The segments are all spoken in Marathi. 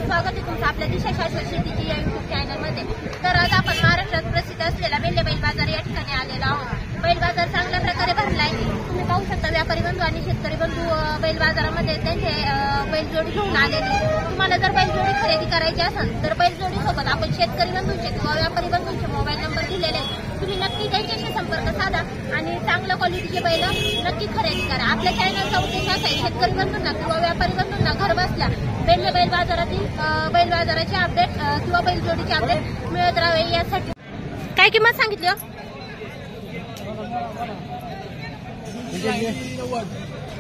स्वागत आहे तुमचं आपल्या दिशा शाश्वत शेतीची या युट्यूब चॅनलमध्ये। तर आज आपण महाराष्ट्रात प्रसिद्ध असलेला वेल्हे बैल बाजार या ठिकाणी आलेलो आहोत। बैल बाजार चांगल्या प्रकारे भरलाय। तुम्ही पाहू शकता व्यापारी बंधू आणि शेतकरी बंधू बैल बाजारामध्ये त्यांचे बैलजोडी घेऊन आलेले। तुम्हाला जर बैलजोडी खरेदी करायची असेल तर बैलजोडी सोबत आपण शेतकरी बंधूंचे किंवा व्यापारी बंधूंचे मोबाईल नंबर दिलेले आहेत। तुम्ही नक्की त्यांच्याशी संपर्क साधा आणि चांगल्या क्वालिटीचे बैल नक्की खरेदी करा। आपल्या चॅनलचा उद्देश असा आहे शेतकरी बंधूंना किंवा व्यापारी बंधूंना घर बसल्या वेल्हे बैल बाजारातील बैल बाजाराचे अपडेट किंवा बैलजोडीचे अपडेट मिळत राहावे यासाठी। काय किंमत सांगितली?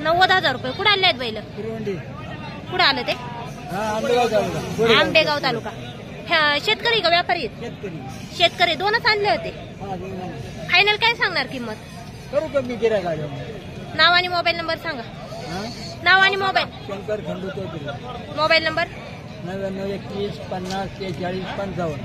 90,000 रुपये। कुठे आणले आहेत बैल? कुठे आलं ते? आंबेगाव तालुका। शेतकरी का व्यापारी? शेतकरी दोनच आणले होते। फायनल काय सांगणार किंमत? करू कमी गिरायला। नाव आणि मोबाईल नंबर सांगा। नाव आणि mobile? Shankar Khandu Chaudhary. Mobile number? 99 21 50 43 55।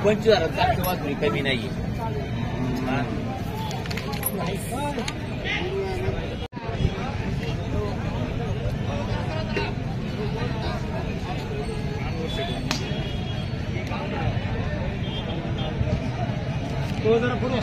$25,000 कमी नाहीये। तो जरा पुढे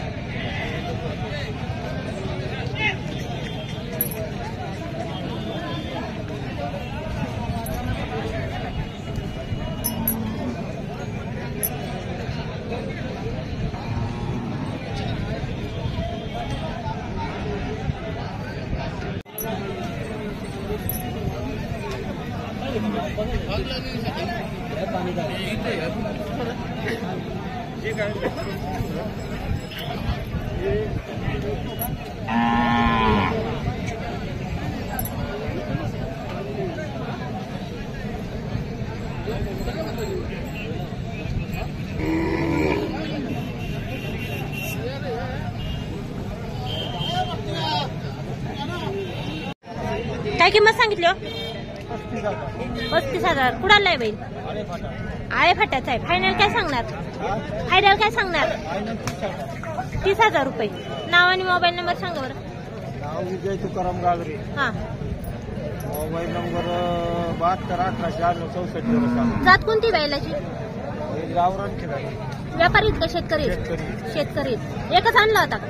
काय किंमत सांगितली? 35,000। कुठं आलाय बैल? आळे फाट्याचा आहे। फायनल काय सांगणार? फायनल काय सांगणार? 30,000 रुपये। नाव आणि मोबाईल नंबर सांगा बरं। नाव विजय तुकाराम गागरे। हा, मोबाईल नंबर 72 18 64। जात कोणती बैलाची? गावरान खेळा। व्यापारीत का शेतकरी? शेतकरी। एकच आणला होता का?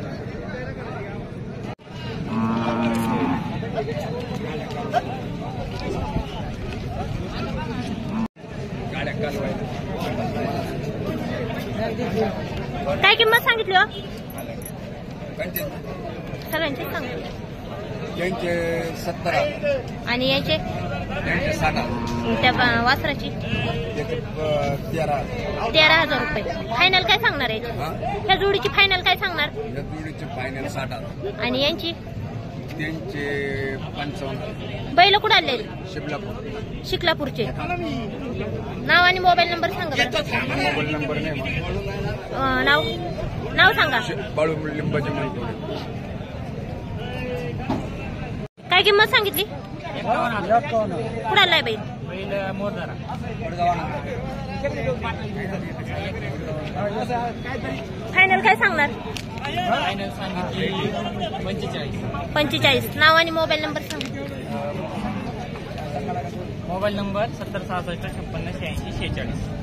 काय किंमत सांगितली? सगळ्यांची सांगितली। त्यांचे 17 आणि याचे? त्यांचे 60। त्या वासराची? 13,000 रुपये। फायनल काय सांगणार याची? ह्या जोडीची फायनल काय सांगणार? या जोडीचे फायनल 60। आणि यांची? त्यांचे 55। बैल कुठं आले? शिबलापूर। शिकलापूरचे। नाव आणि मोबाईल नंबर सांगा बरं। मोबाईल नंबर नाही नाव नाव सांगा। बाळू लिंबाचे म्हणतो। काय किंमत सांगितली? कुठं आलाय बैल? फायनल काय सांगणार? 45। नाव आणि मोबाईल नंबर सांगा। Mobile number 70 66 56 86 46।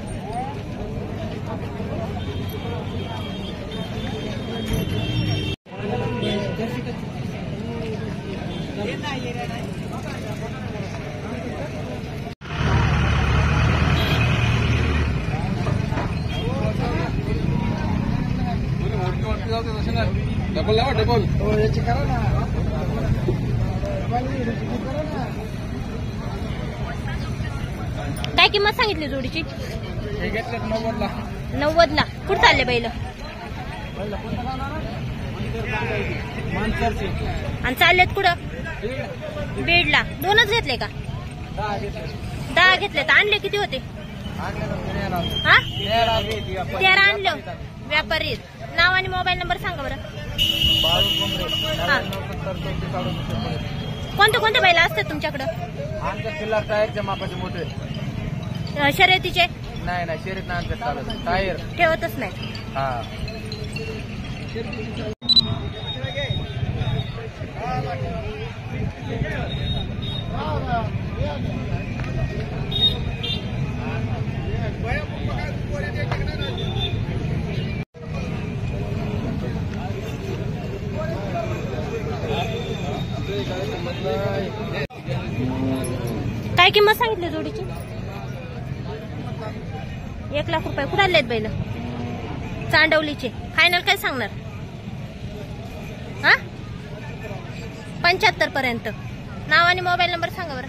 डबल लावा डबल. याची करा ना. काय किंमत सांगितली जोडीची? हे घेतलं 90ला. 90ला. कुठं चालले बैल? आणि चाललेत कुठं? बीडला. 2च घेतले का? 10 घेतले. तर आणले किती होते? हा 13 आणले व्यापारी. नाव आणि मोबाईल नंबर सांगा बरं. कोणते कोणते बैल असतात तुमच्याकडं? आमच्या किल्ला टायरच्या मापाचे मोठे. शर्यतीचे नाही नाही शर्यत नाही आमच्या चालत. टायर ठेवतच नाही. हा. काय किंमत सांगितली जोडीची? 1 लाख रुपये. कुठे आलेत बैल? चांडवलीचे. फायनल काय सांगणार? हा 75 पर्यंत. नाव आणि मोबाईल नंबर सांगा बरं.